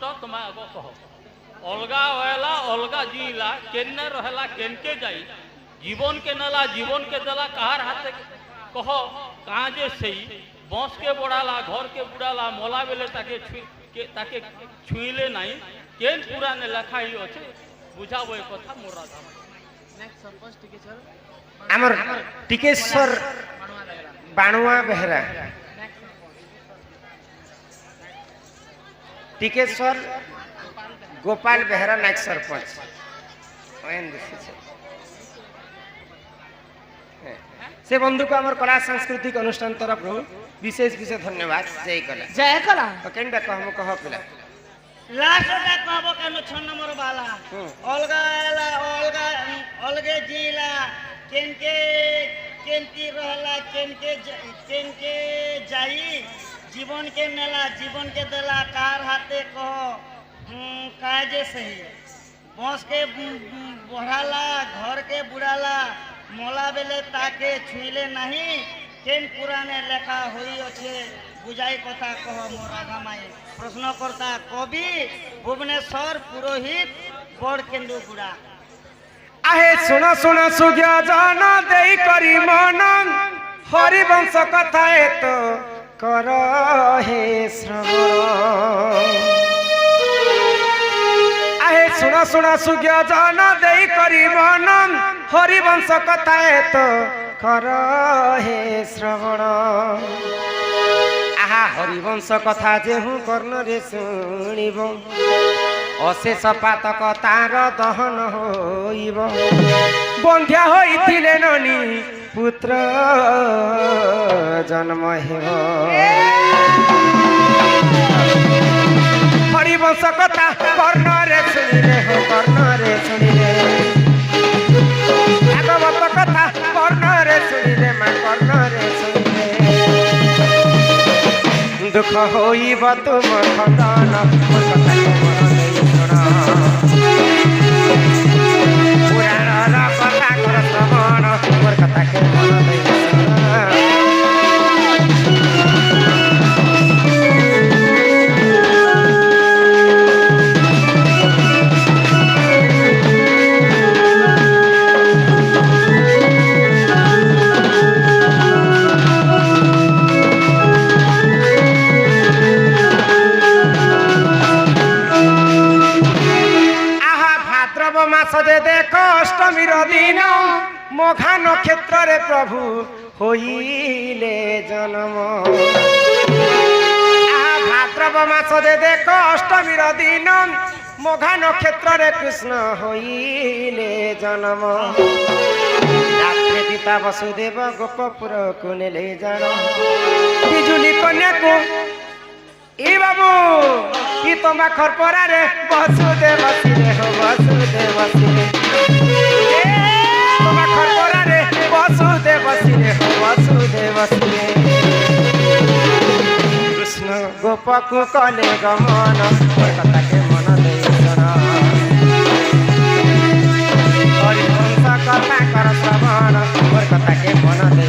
तो तुम आगो कहो अलगा होएला अलगा जीला केन्ने रहेला केनके जाई जीवन के नला जीवन के दला कहार हाथे कहो कहाँ जे सही बंस के बोड़ाला घर के बुड़ाला मोला बेले ताके छुईले नहीं केन पुराने लेखा ही अच्छे बुझाबो ए कथा मोर राधा आमर टिकेश्वर बाणुआ बेहरा टिकेश्वर गोपाल बेहरा नायक सरपंच से बंधु को आमर कला सांस्कृतिक अनुष्ठान तरफ विशेष विशेष धन्यवाद जय कला जय कला केनटा कहम कह पिला लास्ट टा कहबो केनो 6 नंबर वाला अलगा अलगा अलगे जिला केनके केनती रहला केनके जाई जीवन के नेला जीवन के देला कार हाथे कहो काजे सही बंस के बढ़ाला घर के बुड़ाला मोला बेले ताके छुईले नहीं केन पुराने लेखा हुई अच्छे बुझाई कथा कह मोर राधा माई प्रश्नकर्ता कवि भुवनेश्वर पुरोहित बड़ केंदु गुड़ा आहे सुन सुन सुज्ञ जन देई करी मन हरिवंश कथा तो कर हे श्रवण आहे सुन सुन सुज्ञ जन देई करी मन हरिवंश कथा तो कर हे श्रवण आहा हरिवंश कथा जेहू कर्ण रे शुणिब अशेष पातक तार दहन होइब बंध्या होइथिले ननी पुत्र जन्म हेब हरिवंश कथा कर्ण रे शुणिले हो कर्ण रे शुणिले भागवत कथा कर्ण रे शुणिले मा कर्ण रे शुणिले दुख होइब तुम खंडन कथा पुराण कथा कर श्रवण मोर कथा के मन सजे देख अष्टमीर दिन मघा नक्षत्र रे प्रभु होइले जन्म भाद्रव मास दे देख अष्टमीर दिन मघा नक्षत्र रे कृष्ण होइले जन्म रात्रि पिता वसुदेव गोपपुर को नेले जान बिजुली कन्या को ए बाबू कि तुम खरपरा रे वसुदेव सिरे हो वसुदेव सिरे तुम खरपरा रे वसुदेव सिरे हो वसुदेव सिरे कृष्ण गोप को कले गमन कथा के मन दे हरिवंश कथा कर श्रवण कथा के मन दे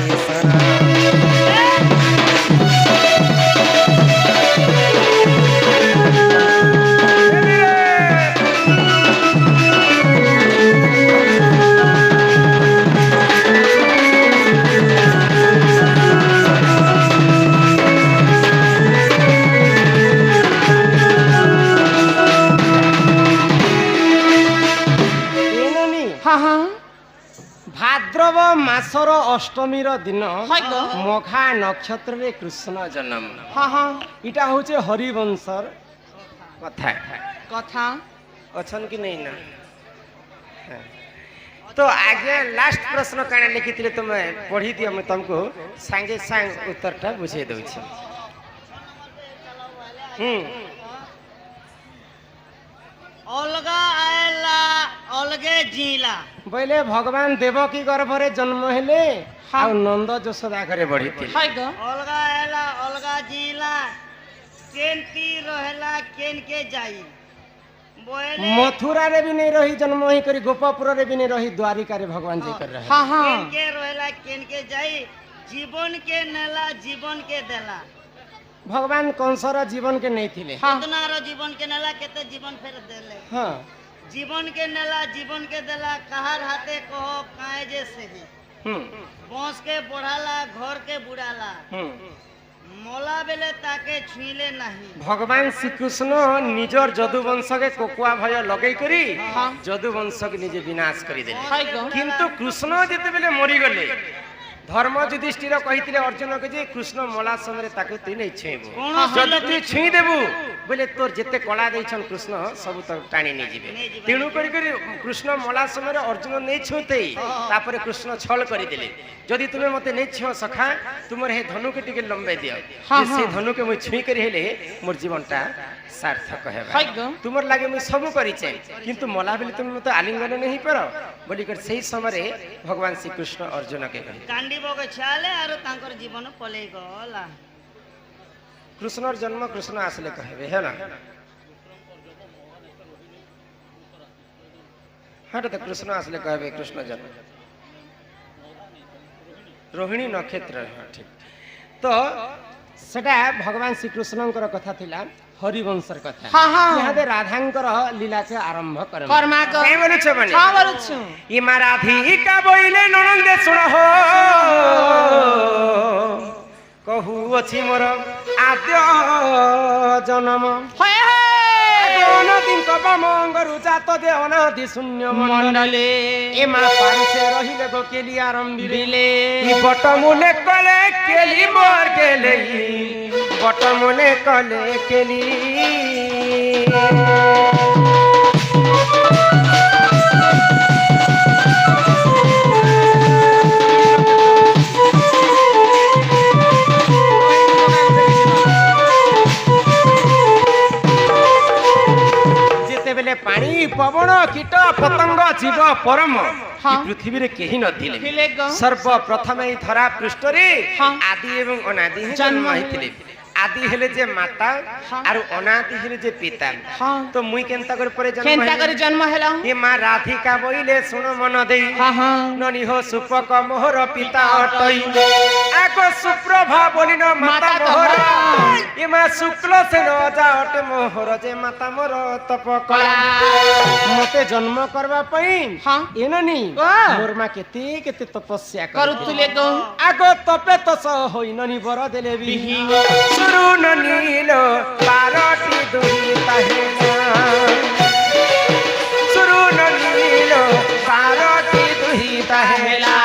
भाद्रव मासर अष्टमीर दिन मघा नक्षत्र रे कृष्ण जन्म इटा होचे हरिवंशर कथा कथा अछन कि नहीं ना तो आगे लास्ट प्रश्न काना लिखिथिले तुमे पढ़ी दियो मैं तुमको संगे संग उत्तरटा बुझे दउ छी अलगा आयला अलगे जीला बोले भगवान देवकी गर्भ रे जन्म हेले आ नंद यशोदा घरे बढ़ी थी अलगा आयला अलगा जीला केनती रहेला केन के जाई मथुरा रे भी नहीं रही जन्म ही करी गोपापुर रे भी नहीं रही द्वारिका रे भगवान जी कर रहे केन के रहेला केन के जाई जीवन के नेला जीवन के देला भगवान कंसर जीवन के नहीं थिले पूतनार जीवन के नेला केते जीवन फेर देले हाँ जीवन के नेला जीवन के देला कहार हाथे कहो काहे जे सही बॉस के बढ़ाला घर के बुड़ाला मोला बेले ताके छुईले नहीं भगवान श्रीकृष्ण निजर जदुवंश के कोकुआ भय लगे करी जदुवंश के निजे विनाश करी देले किंतु कृष्ण जेते बेले मरी गले धर्म युधिष्ठिर कहिथिले अर्जुन के जे कृष्ण मला समय ताके तू नहीं छेबो जदि तू छुई देबू बोले तोर जेते कला देछन कृष्ण सब तो टाणी नहीं जिवे तेणु करी करी कृष्ण मला समय अर्जुन नहीं छुते तापर कृष्ण छल करी देले जदि तुमे मते नहीं छो सखा तुमर हे धनु के टिके लंबे दियो से धनु के मुई छुई करी हेले मोर जीवनटा सार्थक हेबा तुमर लागे मुई सब करी छै किंतु मला बेले तुम मते आलिंगन नहीं पर बोली कर सही समय भगवान श्री कृष्ण अर्जुन के कहि कांडी बगे छाले आरो तांकर जीवन पले गला कृष्णर जन्म कृष्ण आसले कहबे है ना हाँ तो कृष्ण आसले कहबे कृष्ण जन्म रोहिणी नक्षत्र हाँ ठीक तो सेटा भगवान श्री कृष्णंकर कथा थिला हरिवंशर कथा हाँ हाँ यहाँ दे राधांकर लीला के आरंभ करम कर्मा कर के बोलु छ बने हाँ बोलु छु ई राधिका बोइले ननंदे सुन हो कहू अछि मोर आद्य जन्म होय होय अनदिन कब मंगरु जात दे अनादि शून्य मंडले ए मा पारुसे रहिले गो केली आरंभिले बिले ई बटमुले कले केली मोर गेले बटमुले कले केली बेले पानी पवन कीट पतंग जीव परम पृथ्वी रे केही नथिले सर्वप्रथम ई धरा पृष्ठ रे आदि एवं अनादि ही जन्म होइतिले आदि हेले जे माता आरु अनादि हेले जे पिता तो मुई केनता कर परे जन्म हेला ये मां राधिका बोइले सुन मन देई ननी हो सुपक मोहर पिता अटई आको सुप्रभा बोलिन माता मोहर ये मां शुक्ल से न जा अटे मोहर जे माता मोर तप कला मते जन्म करबा पई ए ननी मोर मां केते केते तपस्या करुतुले गो आको तपे तस होई ननी बर देले बि सुरु नीलो पारटी दुही तहेना सुरु नीलो पारटी दुही तहेला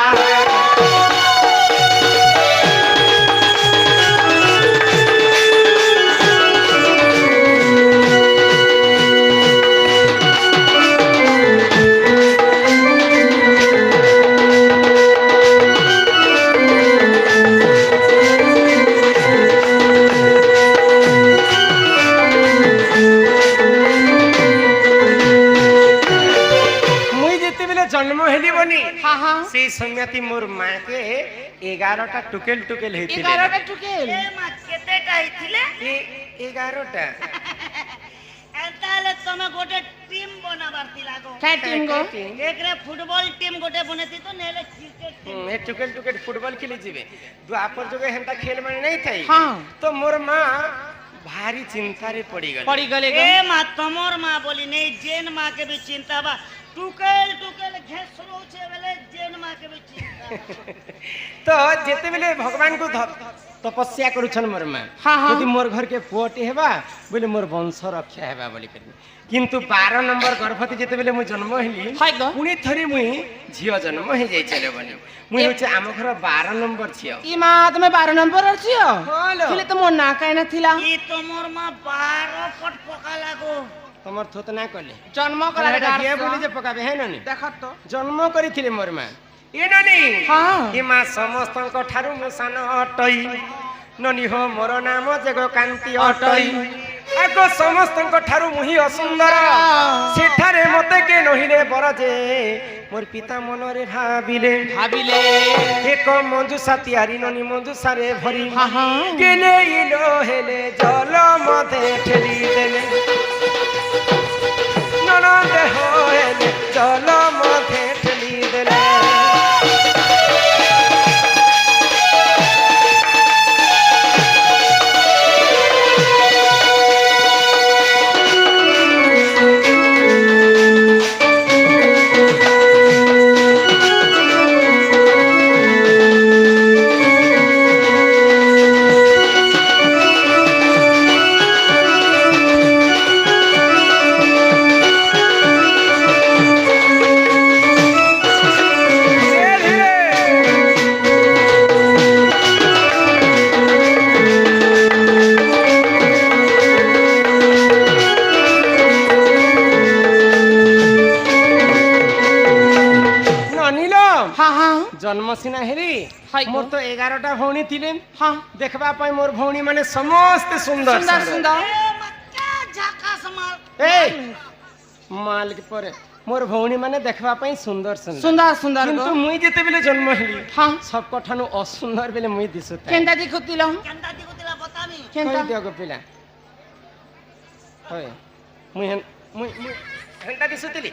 जन्म हेली बनी से सम्यति मोर मां के 11टा टुकेल टुकेल हेतिले 11टा टुकेल ए मा केतेटा हिथिले ए 11टा एताले तमे गोटे टीम बनाबार थिलागो काय टीम गो एकरे फुटबॉल टीम गोटे बनेती तो नेले क्रिकेट टीम ए टुकेल टुकेल फुटबॉल खेली जिवे द्वापर जगे हेंता खेल माने नहीं थाई हां तो मोर मां भारी चिंता रे पड़ी गले ए मा तमोर मां बोली नहीं जेन मां के भी चिंता बा टुकेल टुकेल घेसरो छे बेले जेन मां के भी चिंता तो जेते बेले भगवान को तपस्या करूछन मोर मां यदि मोर घर के पुअटे हेबा बोले मोर वंश रक्षा हेबा बोली कर किंतु 12 नंबर गर्भवती जेते बेले मु जन्म हेली पुनी थरी मुई झियो जन्म हे जाई चले बने मुई होचे आम घर 12 नंबर छियो ई मां तमे 12 नंबर छियो थिले तो मोर ना काई ना थिला ई तो मोर मां 12 पट पका लागो तमर थोत ना कले जन्म कला के बोली जे पकाबे है ननी देखत तो जन्म करिथिले मोर मां ए ननी हां ई मां समस्तन को ठारू मु सान अटई ननी हो मोर नाम जगो कांति अटई आको समस्तन को ठारू मुही असुंदर सेठारे मते के नहिले बरजे मोर पिता मनरे भाबिले एक मंजू सातियारी ननी मंजू सारे भरी गेले इलो हेले जल मते ठेली देले ननद होले जल मते ठेली देले জন্ম সিনা হেরি হাই মোর তো 11টা ভৌণী থিলে হ্যাঁ দেখবা পাই মোর ভৌণী মানে সমস্ত সুন্দর সুন্দর সুন্দর এ মাক্কা ঝাকাস মাল এই মালিক পরে মোর ভৌণী মানে দেখবা পাই সুন্দর সুন্দর সুন্দর সুন্দর কিন্তু গো মুই যেতেবেলে জন্ম হেলি হ্যাঁ সব কঠানু অসুন্দর বেলে মুই দিছো তাই কেনটা দেখুতিল কেনটা দিগুতিলা বতামি কেনটা কই দিও গো পিলা হয় মুই হেনটা দিছুতিলি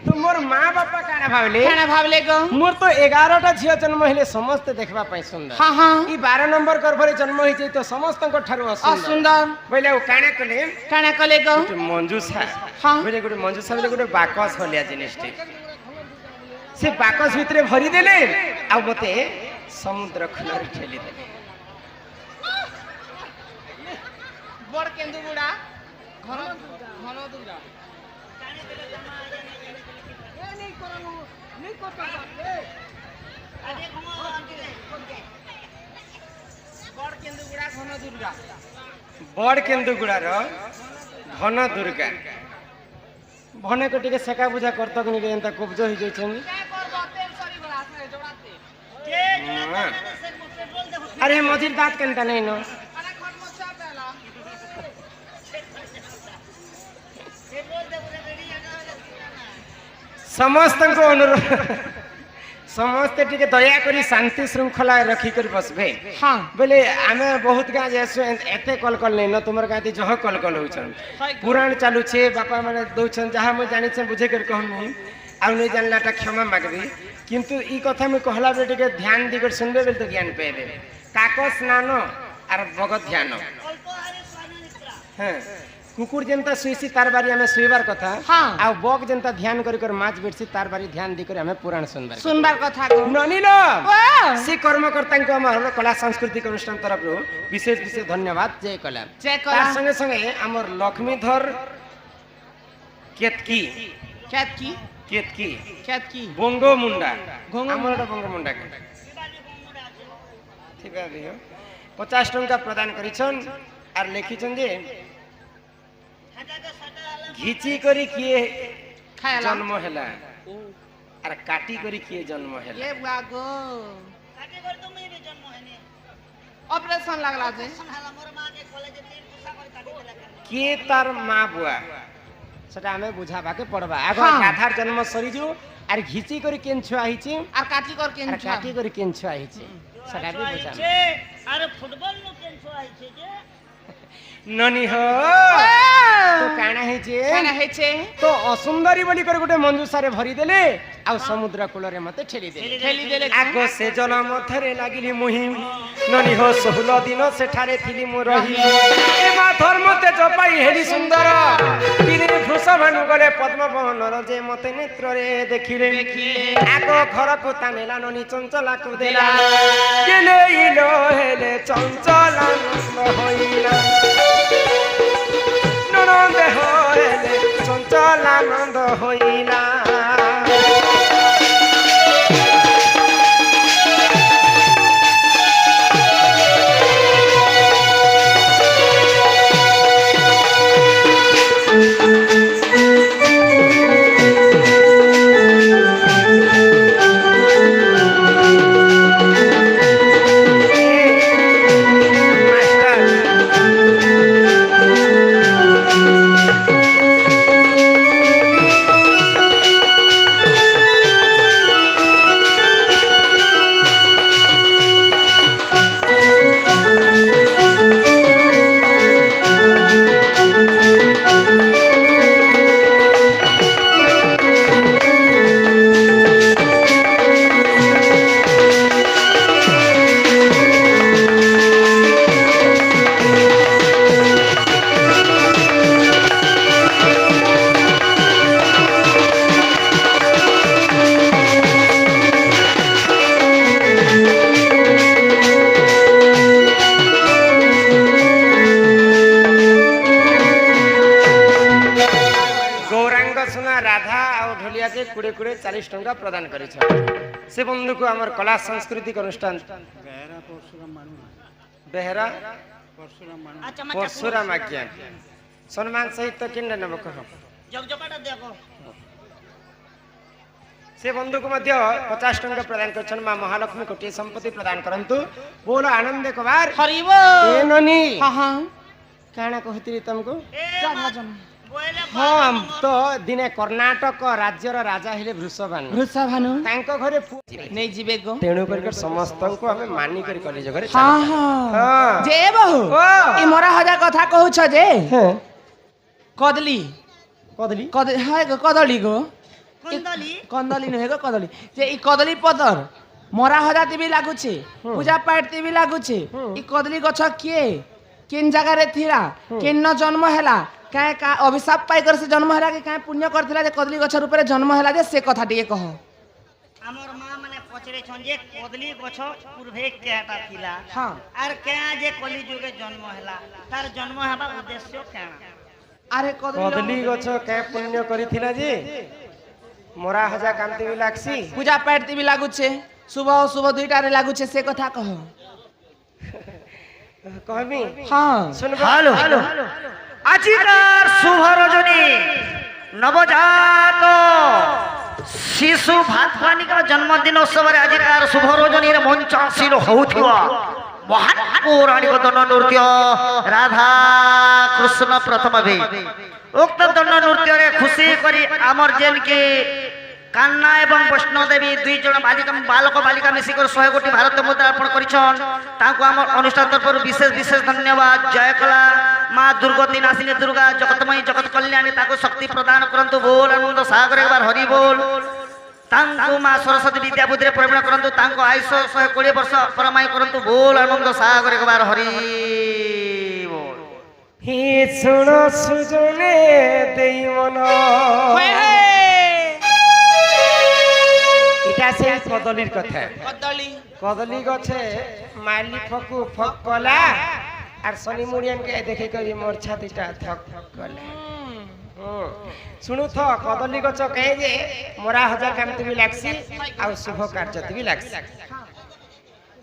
তো মোর মা বাপা কানা ভাবলে কেন ভাবলে গো মোর তো 11টা ঝিও জন্ম হেলে সমস্ত দেখবা পাই সুন্দর হ্যাঁ হ্যাঁ ই 12 নম্বর গর্ভরে জন্ম হইছে তো সমস্তଙ୍କ ঠারু অসুন্দর অসুন্দর বইলে ও কানা কলে কেন কলে গো ଗୋଟେ ମଞ୍ଜୁସା ହଁ। ବୁଝିଲେ ଗୋଟେ ମଞ୍ଜୁସା ବୋଲେ ଗୋଟେ ବାକସ ଭଳିଆ ଜିନିଷଟେ ସେ ବାକସ ଭିତରେ ଭରିଦେଲେ ଆଉ ମତେ ସମୁଦ୍ର କୂଳରେ ଠେଲିଦେଲେ বড় কেন্দু গুড়া ঘন ঘন দুর্গা বড় কেন্দু গুড়া ঘন দুর্গা ବଡ କେନ୍ଦୁଗୁଡାର ଘନ ଦୁର୍ଗା ଭନେକ ଟିକେ ସେକା ବୁଝା କର୍ତ୍ତକ ନିକେ ଏନ୍ତା କବ୍ଜ ହେଇଯାଇଛନ୍ତି যে জোড়া সে পেট্রোল দেখো ଆରେ ମଝିରେ ଦାঁତ କେନ୍ତା ନାଇଁ ନ পেট্রোল দেখো রেডি জায়গা ସମସ୍ତଙ୍କୁ ଅନୁରୋଧ ସମସ୍ତେ ଟିକେ ଦୟାକରି ଶାନ୍ତି ଶୃଙ୍ଖଳା ରଖିକରି ବସବେ হ্যাঁ ବୋଲେ ଆମେ ବହୁତ ଗାଁ ଯାଇଛୁ ଏତେ କଲ୍ କଲ୍ ନେଇନ ତୁମର ଗାଁ ତି ଜହ କଲ୍ କଲ୍ ହଉଛନ୍ ପୁରାଣ ଚାଲୁଛେ ବାପା ମାନେ ଦଉଛନ୍ ଯାହା ମୁଁ ଜାଣିଛେ ବୁଝେଇ କରି କହମି ଆଉ ନେଇ ଜାଣିଲାଟା କ୍ଷମା ମାଗବି କିନ୍ତୁ ଇ କଥା ମୁଁ କହିଲା ବେଳେ ଟିକେ ଧ୍ୟାନ ଦେଇକରି ଶୁଣବେ ବେଲେ ତ ଜ୍ଞାନ ପାଇବେ କାକ ସ୍ନାନ ଆର ଭଗତ ଧ୍ୟାନ অল্প হারে স্নান নিদ্রা হ্যাঁ কুকুর যেনতা শুইছি তার বারি আমি শুইবার কথা হ্যাঁ। আর বক যেনতা ধ্যান করি করে মাছ বেড়ছি তার বারি ধ্যান দি করে আমি পুরাণ শুনবার শুনবার কথা গো ননিল ও সে কর্মকর্তাଙ୍କୁ আমার কলা সাংস্কৃতিক অনুষ্ঠান তরফରୁ বিশেষ বিশেষ ধন্যবাদ জয় কলা জয় তার কলা সঙ্গে সঙ্গে আমার লক্ষ্মীধর কেতকি খ্যাত কি কেতকি খ্যাত কি বঙ্গমুন্ডা বঙ্গমুন্ডা। আমার একটা বঙ্গমুন্ডা ঠিক আছে 50 টঙ্কা প্রদান করিছন আর লিখিছন যে হাটাকে সাটা আলা ঘিচি করি কিয়ে খায়লা জন্ম হেলা আর কাটি করি কিয়ে জন্ম হেলা এ বুয়া গো কাটি করে তুমি বে জন্ম হয়নি অপারেশন লাগলা যে হালা মোর মাকে কলেজে 3 পয়সা করে কাটি দিলা কেন কিয়ে তার মা বুয়া সেটা আমি বুঝাবাকে পড়বা আগ হ্যাঁ। গাধার জন্ম সরিযু আর ঘিচি করে কেন ছুয়া হইছি আর কাটি কর কেন আর কাটি করে কেন ছুয়া হইছি সেটা বি বুঝাম আইছে আরে ফুটবল নো কেন আইছে যে ননি হো তো কানা হইছে কেন হয়েছে তো অসুন্দরী বলি করে গোটে মঞ্জুসারে ভরি দেলে আর সমুদ্র কূলরে মতে ঠেলি দেলে ঠেলি দেলে আগ সে জল মধ্যরে লাগিলি মুহি ননি হো 16 দিন সেঠারে থিলি মু রহি এ মা ধর্ম তেজ পাই হেরি সুন্দর দিনে ভূষভানু গলে পদ্মবহনর যে মতে নেত্রে দেখিলে আগ ঘরকু তানেলা ননি চঞ্চলাকু দেলা গেলে ইলো হেলে চঞ্চলানন্দ হইলা ননন্দ হইলে চঞ্চলানন্দ হইলা ढोलिया कुड़े कुड़े 40 टंका प्रदान कर से बंधु को आम कला सांस्कृतिक अनुष्ठान बेहरा আচ্ছা परशुराम आज्ञा सम्मान सहित तो किन नब कह জগজপাটা দেখো से बंधु को मध्य 50 टंका प्रदान करछन मां महालक्ष्मी कोटी संपत्ति प्रदान करंतु बोलो आनंद कुमार हरिबो ए ननी हाँ हाँ काना कहती तुमको क्या भजन हम तो दिने कर्णाटक राज्यर राजा हेले वृषभानु वृषा भानु तांको घरे नहीं जीवे गो तेणु कर समस्त को हमें मानी कर कॉलेज घरे हाँ हाँ हाँ। जे बहु ओ। ई मोरा हजार कथा कहू छ जे कदली कदली कदली हाय गो कदली गो कुंडली कंदली नहे गो कदली जे ई कदली पतर मोरा हजार ती भी लागू छे पूजा पाठ ती भी लागू छे ई कदली गछ किए किन जगह रे थिरा किन न जन्म हैला काहे का अभिशाप पाई कर से जन्म हैला कि काहे पुण्य करथिला जे कदली गछ रूप रे जन्म हैला जे से कथा टिके कह हमर मां माने पचरे छन जे कदली गछ पूर्वे केटा थिला हाँ आर केया जे कली जुगे जन्म हैला तार जन्म हेबा उद्देश्य केना अरे कदली गछ के पुण्य करिथिला जी मोरा हजा कांति भी लागसी पूजा पाठ ती भी लागू छे सुबह सुबह दुईटा रे लागू छे से कथा कह कहबी हाँ सुन हेलो আজিকার শুভ রজনী নবজাত শিশু ভাতবানিকার জন্মদিন উৎসবের আজিকার শুভ রজনীর মঞ্চাসীন হউথিবা মহান পৌরাণিক দণ্ড নৃত্য রাধা কৃষ্ণ প্রথম ভেদ উক্ত দণ্ড নৃত্যরে খুশি করি আমার যেনকে কান্না এবং বৈষ্ণব দেবী দুইজন বালিকা বালক বালিকা মিশিকর 100 কোটি ভারত মুদ্রা অর্পণ করেছেন তাঁকু আমার অনুষ্ঠান তরফর বিশেষ বিশেষ ধন্যবাদ জয় কলা মা দুর্গতি নাসিনী দুর্গা জগতময়ী জগত কল্যাণী তাঁকু শক্তি প্রদান করন্তু बोल আনন্দ সাগর একবার হরি बोल তাঁকু মা সরস্বতী বিদ্যা বুদ্ধিরে প্রবীণ করন্তু তাঁকু আয়ুষ 120 ବର୍ଷ পরমায়ী করন্তু बोल আনন্দ সাগর একবার হরি बोल হি শুণ সুজনে দেই মন এটা সে কদলির কথা কদলি কদলি গছে মালি ফকু ফক কলা আর শনি মুড়িয়ান কে দেখে করি মোর ছাতিটা থক থক কলা শুনু থ কদলি গছ কে যে মোরা হাজার কামতি বি লাগছি আর শুভ কার্যতি বি লাগছি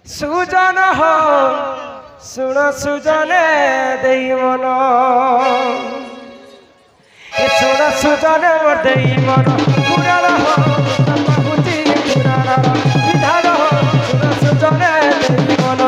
সুজন হো শুণ সুজনে দেই মন এ শুণ সুজনে মোর দেই মন পুরাণ হো বাহুতি পুরাণ বিধান হো শুণ সুজনে দেই মন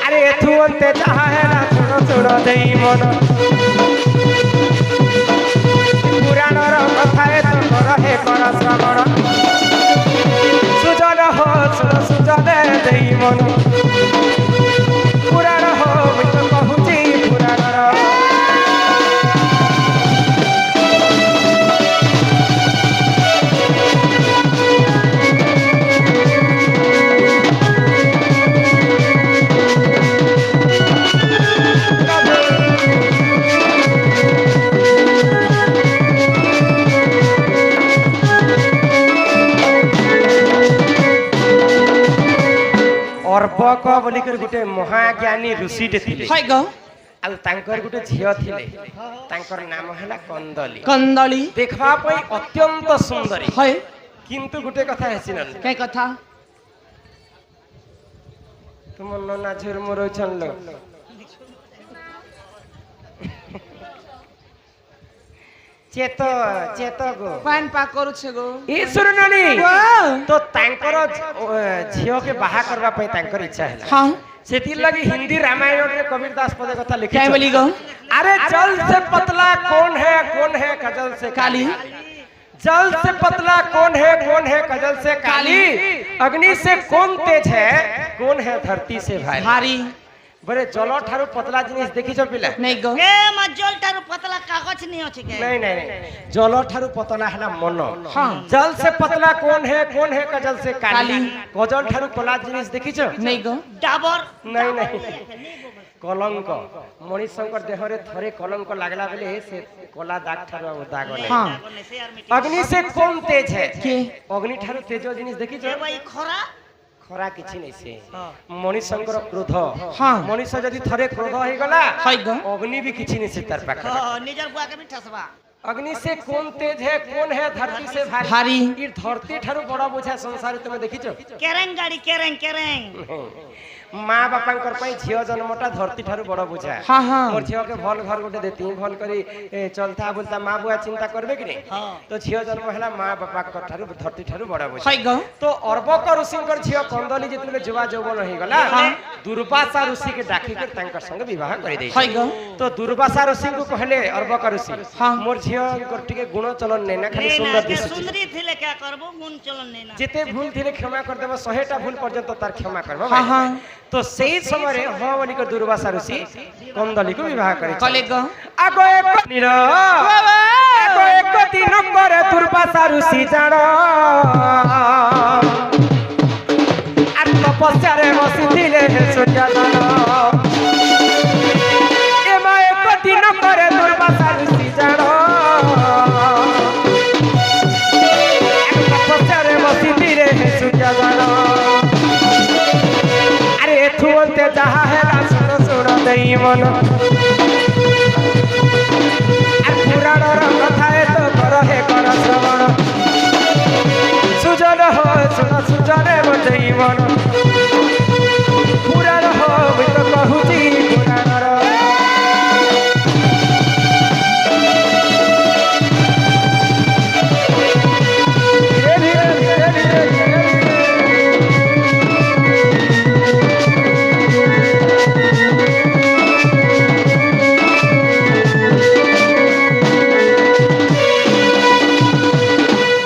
আরে থুতে যাহা হেলা শুণ শুণ দেই মন পুরাণর কথায় তোর হে কর শ্রবণ সুজন হো শুণ সুজনে দেই মন পুরাণ হো মুই তো কহুছি পুরাণর अर्पक बोलिकर गुटे महाज्ञानी ऋषिटे थिले हाय गो आ तांकर गुटे झियो थिले तांकर नाम हला कंदली कंदली देखबा पई अत्यंत सुंदरी हाय किंतु गुटे कथा हेसिनन काय कथा तुम नना झुरमुरो छनलो चेत चेत गो पान पा करू छे गो ईश्वर नानी वाह तो तांकर झियो के बाहा करबा पई तांकर इच्छा हैला हां सेतिर लगी हिंदी रामायण रे कबीरदास पदे कथा लिखि काय बोली गो अरे जल से पतला कौन है कजल से काली जल से पतला कौन है कजल से काली अग्नि से कौन तेज है कौन है धरती से भारी भारी বরে জল ঠারু পতলা জিনিস দেখিছ পিলা नहीं गो ए मज्जल टारू पतला कागज नहीं अछि के नहीं नहीं नहीं जल ठारु पतला है मन हाँ। जल से पतला कौन है का जल से काली काली। गजल ठारु कला जिनिस देखिछ नहीं गो डाबर नहीं नहीं कलंक मनीषंकर देहरे थरे कलंक लागला बेले से कला दाग ठारु और दाग नहीं हाँ से यार मिटी अग्नि से कौन तेज है के अग्नि ठारु तेज जिनिस देखिछ ए भाई खरा खरा किछि नहीं से हाँ। मनीषंकर क्रोध हाँ। मनीष जदि थरे क्रोध हो गला है गो अग्नि भी किछि नहीं से तार पाखरे हां निजर बुआ के भी ठसबा अग्नि से कौन तेज है कौन है धरती से भारी भारी। ई धरती ठारु बड़ा बुझा संसार तुम देखिছো केरेंग गाड़ी केरेंग केरेंग माँ बापांकर पई झियो जन्मटा धरती ठारु बड़ा बुझा हाँ हाँ मोर झियो के भल घर गोटे देती भल करी चलता बोलता माँ बुआ चिंता करबे कि नहीं हां तो झियो जन्म हला माँ बापा कर ठारु धरती ठारु बड़ा बुझा है गो तो अर्बक ऋषिंकर झियो कंदली जेतले जुवा जौवन हो गला हाँ। दुर्वासा ऋषि के डाकी के तांकर संग विवाह करि दे है गो तो दुर्वासा ऋषि को कहले अर्बक ऋषि हाँ। मोर झियो कर टिके गुण चलन नै ना खाली नहीं ना सुंदर के दिसुची सुंदरी थिले क्या करबो गुण चलन नहीं ना जेते भूल थिले क्षमा कर देबो 100टा भूल पर्यंत तार क्षमा करबो हाँ हाँ तो सही समय रे हवनी को दुर्वासा ऋषि कंदली को विवाह करे कले गो आगो एक निर आगो एक दिन करे दुर्वासा ऋषि जानो আর তপস্যারে বসিছিলে সূর্যদান এমা এক দিন করে দুর্বাসা ঋষি জানো তপস্যারে বসিছিলে সূর্যদান আরে এথু বলতে যাহা হেলা শুনো শুনো দেই মন আর পুরাণর কথা এত করহে কর শ্রবণ সুজন হয় শুন সুজনে বন্ধেই মন পুরাণ হয় তো কহুছি পুরাণর ধীরে ধীরে ধীরে ধীরে ধীরে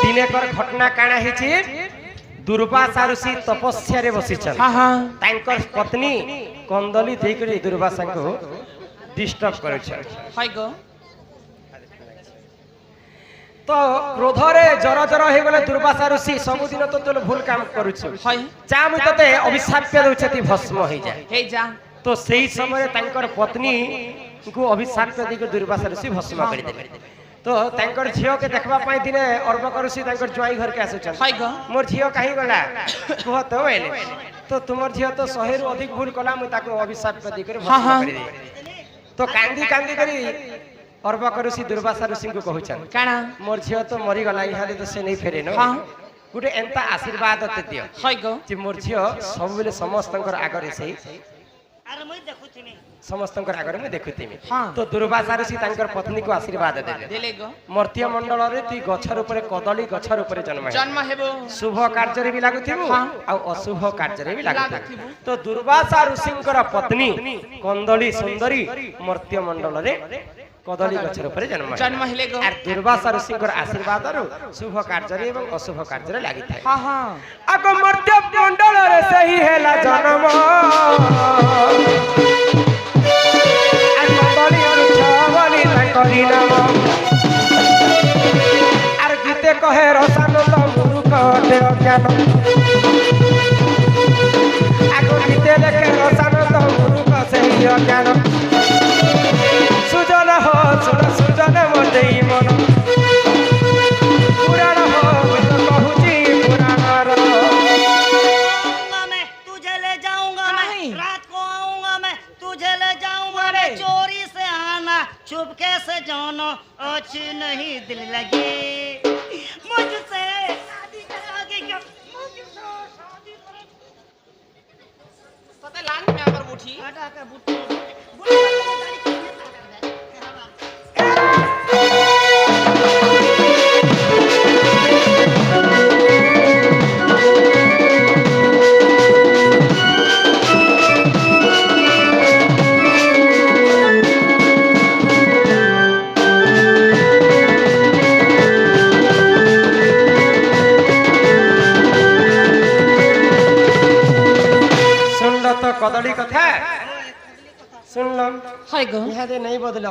दिनेकर घटना काना हिची दुर्वासा ऋषि तपस्या रे बसिछन हाँ हाँ तांकर पत्नी कंदली देकरी दुर्वासा को डिस्टर्ब करे छन है गो तो क्रोध रे जर जर हे गले दुर्वासा ऋषि सब दिन तो तोल भूल काम करूछु है चा मु तते अभिशाप दउछति भस्म होई जाय हे जा तो सही समय तांकर पत्नी को अभिशाप देके दुर्वासा ऋषि भस्म कर देले तो तांकर झियो के देखबा पाई दिने अर्बक ऋषि तांकर ज्वाई घर के आसुछन है गो मोर झियो काहे गला कह तो वेले तो तुमर झियो तो 100 रु अधिक भूल कला मु ताको अभिशाप दी करे हाँ, भस्म हाँ। कर दे तो कांदी कांदी करी अर्बक ऋषि दुर्वासा ऋषि को कहउछन काना मोर झियो तो मरी गला इहाले तो से नहीं फेरे न हाँ गुटे एंता आशीर्वाद ते दियो है गो जे मोर झियो सब बेले समस्तंकर आगरे सही अरे मुई देखुछि नहीं समस्तंकर आगरे मैं देखुतिमी हाँ। तो दुर्वासा ऋषि तांकर पत्नी को आशीर्वाद देले देले गो मर्त्य मंडल रे ती गछर ऊपर कदली गछर ऊपर जन्म है जन्म हेबो शुभ कार्य रे भी लागुथिबो हाँ। आ अशुभ कार्य रे भी लागुथिबो लागुथिबो। तो दुर्वासा ऋषिंकर पत्नी कंदली सुंदरी मर्त्य मंडल रे कदली गछर ऊपर जन्म है जन्म हेले गो आर दुर्वासा ऋषिंकर आशीर्वाद रु शुभ कार्य रे एवं अशुभ कार्य रे लागिथाय हाँ हाँ आगो मर्त्य मंडल रे सही हेला जन्म आर कदली अरु छबली तांकरी नाम आर गीते कहे रसानंद मूर्ख अटे अज्ञान आगो गीते लेखे रसानंद मूर्ख सही अज्ञान सुजन हो सुन सुजन मोदेई मन पुराण हो तो कहूची पुराणर आऊंगा मैं तुझे ले जाऊंगा मैं नहीं। रात को आऊंगा मैं तुझे ले जाऊंगा मैं अरे। चोरी से आना चुपके से जाना अच्छी नहीं दिल लगी मुझसे शादी कराओगे क्या मुझसे शादी करो सते लान में अगर उठी हटा के बुट्टी बुट्टी गाड़ी कितने ताकत है सुन तो कदली कथा सुन लो हाय गो यहाँ नहीं बदलो